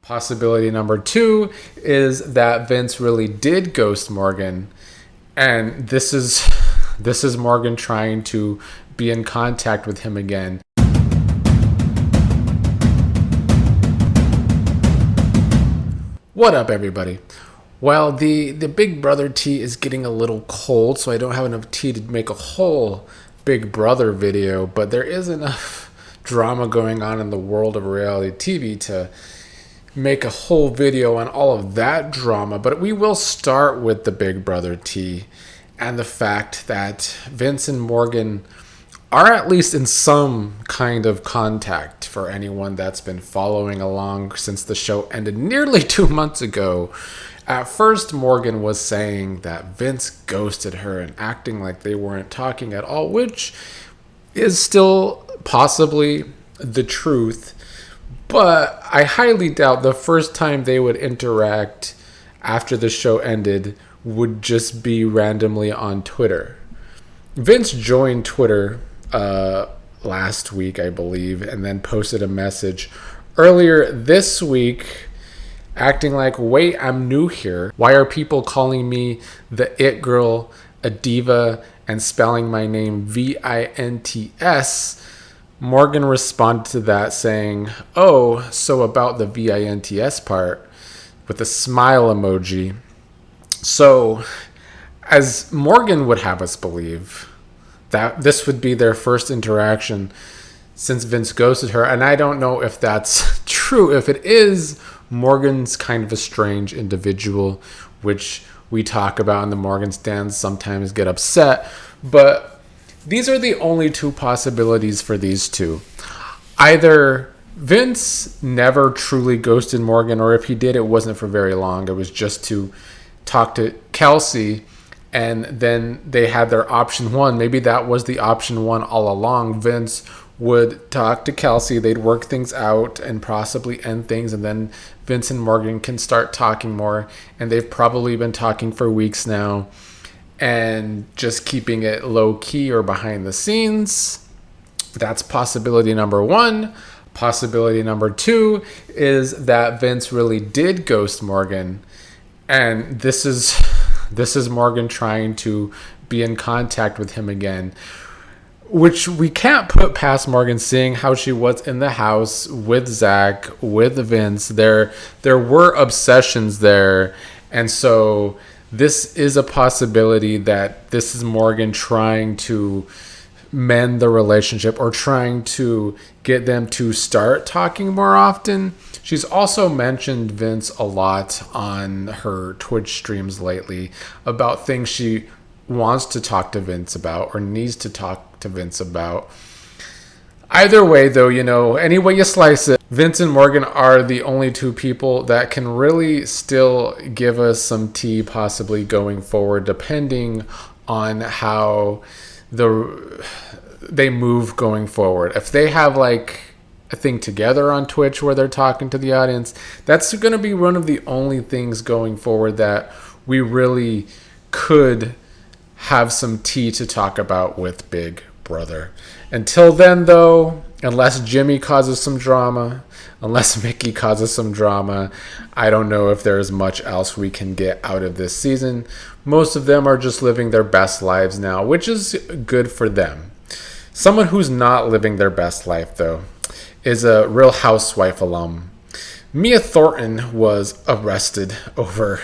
Possibility number two is that Vince really did ghost Morgan, and this is Morgan trying to be in contact with him again. What up, everybody? Well, the Big Brother tea is getting a little cold, so I don't have enough tea to make a whole Big Brother video, but there is enough drama going on in the world of reality TV to make a whole video on all of that drama. But we will start with the Big Brother tea and the fact that Vince and Morgan are at least in some kind of contact, for anyone that's been following along since the show ended nearly 2 months ago. At first, Morgan was saying that Vince ghosted her and acting like they weren't talking at all, which is still possibly the truth. But I highly doubt the first time they would interact after the show ended would just be randomly on Twitter. Vince joined Twitter last week, I believe, and then posted a message earlier this week acting like, wait, I'm new here. Why are people calling me the it girl, a diva, and spelling my name VINTS? Morgan responded to that saying, oh, so about the VINTS part, with a smile emoji. So, as Morgan would have us believe, that this would be their first interaction since Vince ghosted her. And I don't know if that's true. If it is, Morgan's kind of a strange individual, which we talk about in the Morgan stands, sometimes get upset. But these are the only two possibilities for these two. Either Vince never truly ghosted Morgan, or if he did, it wasn't for very long. It was just to talk to Kelsey, and then they had their option one. Maybe that was the option one all along. Vince would talk to Kelsey, they'd work things out and possibly end things, and then Vince and Morgan can start talking more. And they've probably been talking for weeks now and just keeping it low key or behind the scenes. That's possibility number one. Possibility number two is that Vince really did ghost Morgan, and this is Morgan trying to be in contact with him again, which we can't put past Morgan, seeing how she was in the house with Zach, with Vince. There were obsessions there, and so this is a possibility that this is Morgan trying to mend the relationship or trying to get them to start talking more often. She's also mentioned Vince a lot on her Twitch streams lately about things she wants to talk to Vince about or needs to talk to Vince about. Either way, though, any way you slice it, Vince and Morgan are the only two people that can really still give us some tea possibly going forward, depending on how they move going forward. If they have like a thing together on Twitch where they're talking to the audience, that's going to be one of the only things going forward that we really could have some tea to talk about with Big Brother. Until then, though, unless Jimmy causes some drama, unless Mickey causes some drama, I don't know if there's much else we can get out of this season. Most of them are just living their best lives now, which is good for them. Someone who's not living their best life, though, is a Real Housewife alum. Mia Thornton was arrested over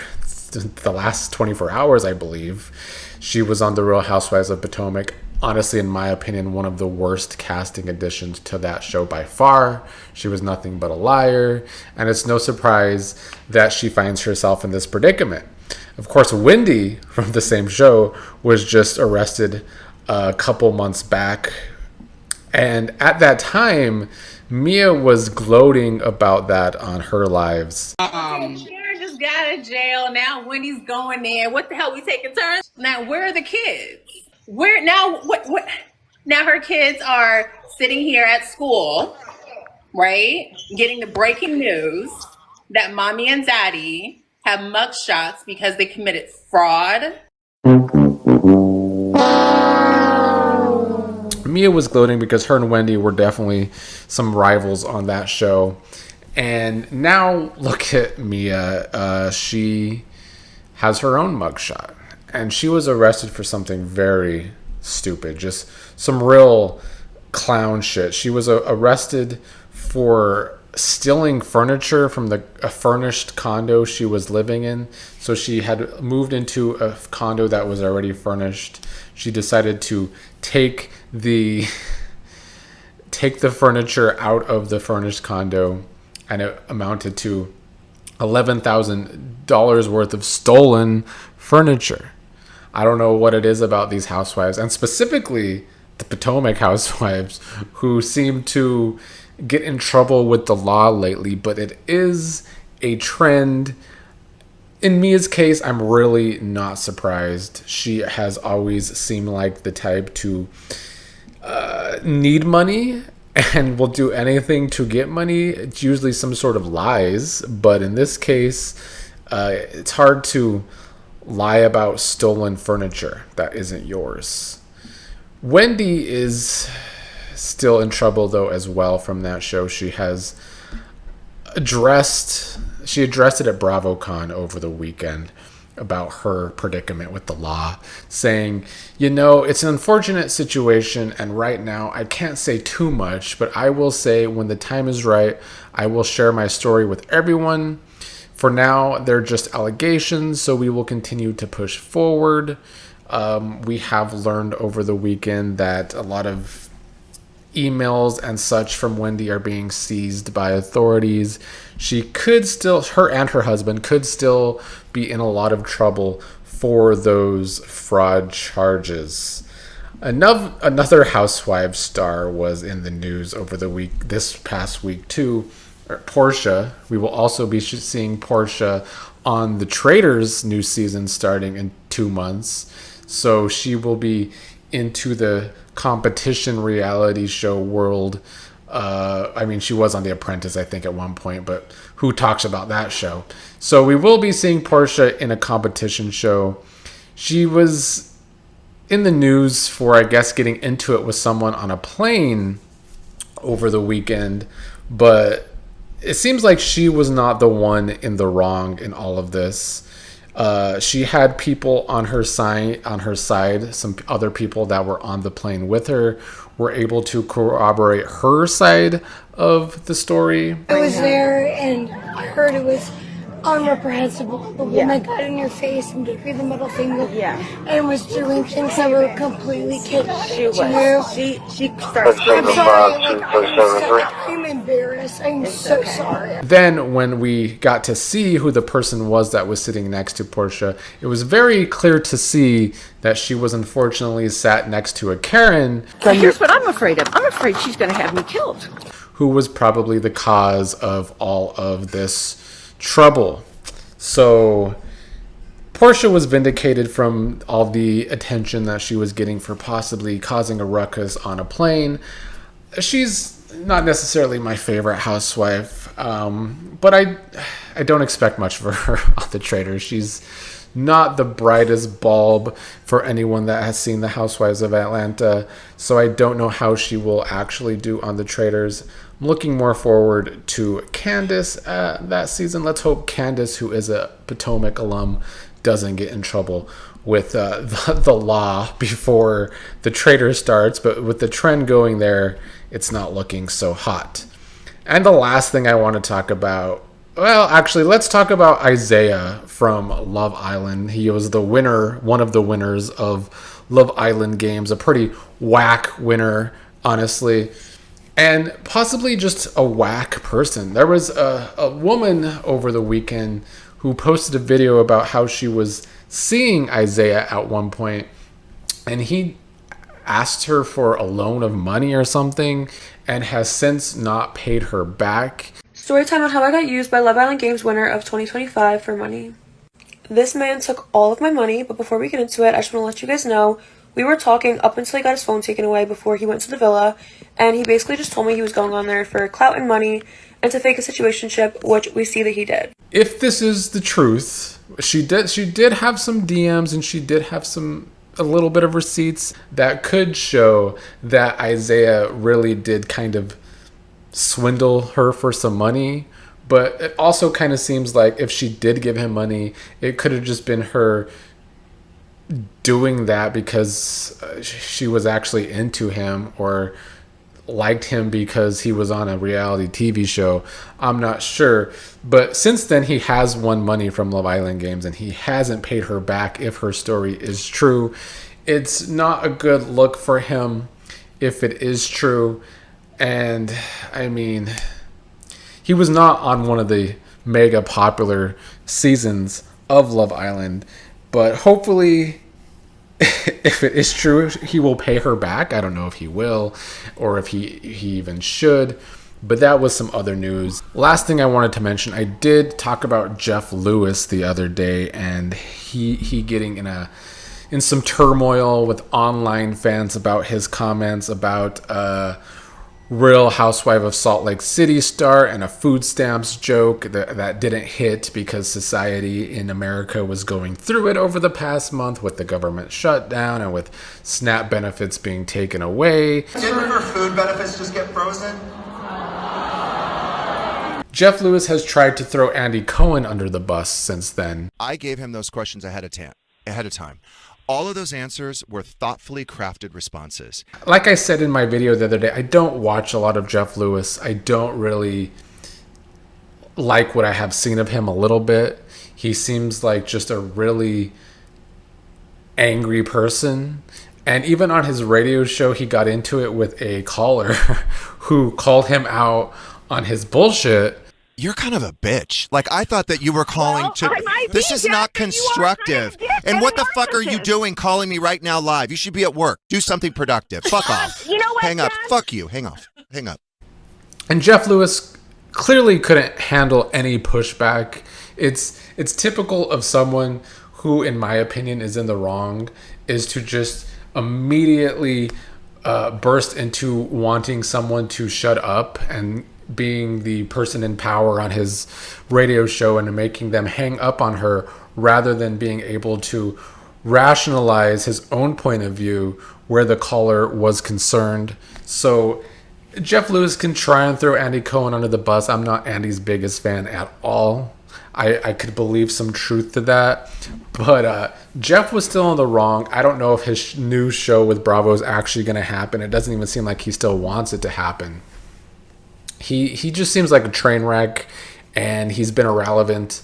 the last 24 hours, I believe. She was on the Real Housewives of Potomac. Honestly, in my opinion, one of the worst casting additions to that show by far. She was nothing but a liar, and it's no surprise that she finds herself in this predicament. Of course, Wendy from the same show was just arrested a couple months back, and at that time, Mia was gloating about that on her lives. Sharon just got out of jail. Now Wendy's going there. What the hell? We taking turns? Now where are the kids? Where now? What? Now her kids are sitting here at school, right? Getting the breaking news that mommy and daddy have mugshots because they committed fraud. Mia was gloating because her and Wendy were definitely some rivals on that show. And now look at Mia. She has her own mugshot. And she was arrested for something very stupid. Just some real clown shit. She was arrested for stealing furniture from a furnished condo she was living in. So she had moved into a condo that was already furnished. She decided to take the furniture out of the furnished condo, and it amounted to $11,000 worth of stolen furniture. I don't know what it is about these housewives, and specifically the Potomac housewives, who seem to get in trouble with the law lately, but it is a trend. In Mia's case, I'm really not surprised. She has always seemed like the type to need money and will do anything to get money. It's usually some sort of lies, but in this case, it's hard to lie about stolen furniture that isn't yours. Wendy is still in trouble though as well from that show. She addressed it at BravoCon over the weekend about her predicament with the law, saying, it's an unfortunate situation, and right now I can't say too much, but I will say when the time is right, I will share my story with everyone. For now, they're just allegations, so we will continue to push forward. We have learned over the weekend that a lot of emails and such from Wendy are being seized by authorities. Her and her husband could still be in a lot of trouble for those fraud charges. Another Housewives star was in the news over this past week too. Porsha. We will also be seeing Porsha on the Traitors new season starting in 2 months. So she will be into the competition reality show world. She was on The Apprentice, I think, at one point, but who talks about that show? So we will be seeing Porsha in a competition show. She was in the news for, I guess, getting into it with someone on a plane over the weekend, but it seems like she was not the one in the wrong in all of this. She had people on her side. Some other people that were on the plane with her were able to corroborate her side of the story. I was there and I heard it was unreprehensible. The woman got in your face and gave you the middle finger and was doing things that were completely kidding. She was. She started screaming. I'm embarrassed. I'm so sorry. Then when we got to see who the person was that was sitting next to Porsha, it was very clear to see that she was unfortunately sat next to a Karen. So here's what I'm afraid of. I'm afraid she's going to have me killed. Who was probably the cause of all of this trouble. So Porsha was vindicated from all the attention that she was getting for possibly causing a ruckus on a plane. She's not necessarily my favorite housewife, but I don't expect much for her on the Traitors. She's not the brightest bulb for anyone that has seen the Housewives of Atlanta, so I don't know how she will actually do on the Traitors. I'm looking more forward to Candace that season. Let's hope Candace, who is a Potomac alum, doesn't get in trouble with the law before the Traitors starts, but with the trend going there, it's not looking so hot. And the last thing I want to talk about, well, actually, let's talk about Isaiah from Love Island. He was the winner, one of the winners of Love Island games, a pretty whack winner, honestly, and possibly just a whack person. There was a woman over the weekend who posted a video about how she was seeing Isaiah at one point, and he asked her for a loan of money or something and has since not paid her back. Story time on how I got used by Love Island Games winner of 2025 for money. This man took all of my money, but before we get into it, I just want to let you guys know, we were talking up until he got his phone taken away before he went to the villa, and he basically just told me he was going on there for clout and money and to fake a situationship, which we see that he did. If this is the truth, she did have some DMs and she did have a little bit of receipts that could show that Isaiah really did kind of swindle her for some money, But it also kind of seems like if she did give him money, it could have just been her doing that because she was actually into him or liked him because he was on a reality TV show. I'm not sure. But since then, he has won money from Love Island Games, and he hasn't paid her back if her story is true. It's not a good look for him if it is true. And I mean, he was not on one of the mega popular seasons of Love Island, but hopefully if it is true, he will pay her back. I don't know if he will or if he even should, but that was some other news. Last thing I wanted to mention, I did talk about Jeff Lewis the other day, and he getting in some turmoil with online fans about his comments about Real Housewife of Salt Lake City star and a food stamps joke that didn't hit because society in America was going through it over the past month with the government shutdown and with SNAP benefits being taken away. Didn't her food benefits just get frozen? Jeff Lewis has tried to throw Andy Cohen under the bus since then. I gave him those questions ahead of time. All of those answers were thoughtfully crafted responses. Like I said in my video the other day, I don't watch a lot of Jeff Lewis. I don't really like what I have seen of him a little bit. He seems like just a really angry person. And even on his radio show, he got into it with a caller who called him out on his bullshit. You're kind of a bitch. Like, I thought that you were calling This is not constructive. And what the fuck are you doing calling me right now live? You should be at work. Do something productive. Fuck off. You know what, Hang up. John? Fuck you. Hang off. Hang up. And Jeff Lewis clearly couldn't handle any pushback. It's typical of someone who, in my opinion, is in the wrong, is to just immediately burst into wanting someone to shut up and being the person in power on his radio show and making them hang up on her rather than being able to rationalize his own point of view where the caller was concerned. So Jeff Lewis can try and throw Andy Cohen under the bus. I'm not Andy's biggest fan at all. I could believe some truth to that. But Jeff was still in the wrong. I don't know if his new show with Bravo is actually going to happen. It doesn't even seem like he still wants it to happen. He just seems like a train wreck, and he's been irrelevant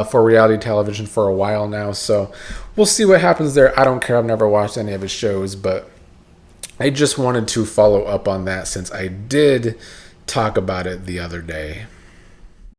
for reality television for a while now. So we'll see what happens there. I don't care. I've never watched any of his shows, but I just wanted to follow up on that since I did talk about it the other day.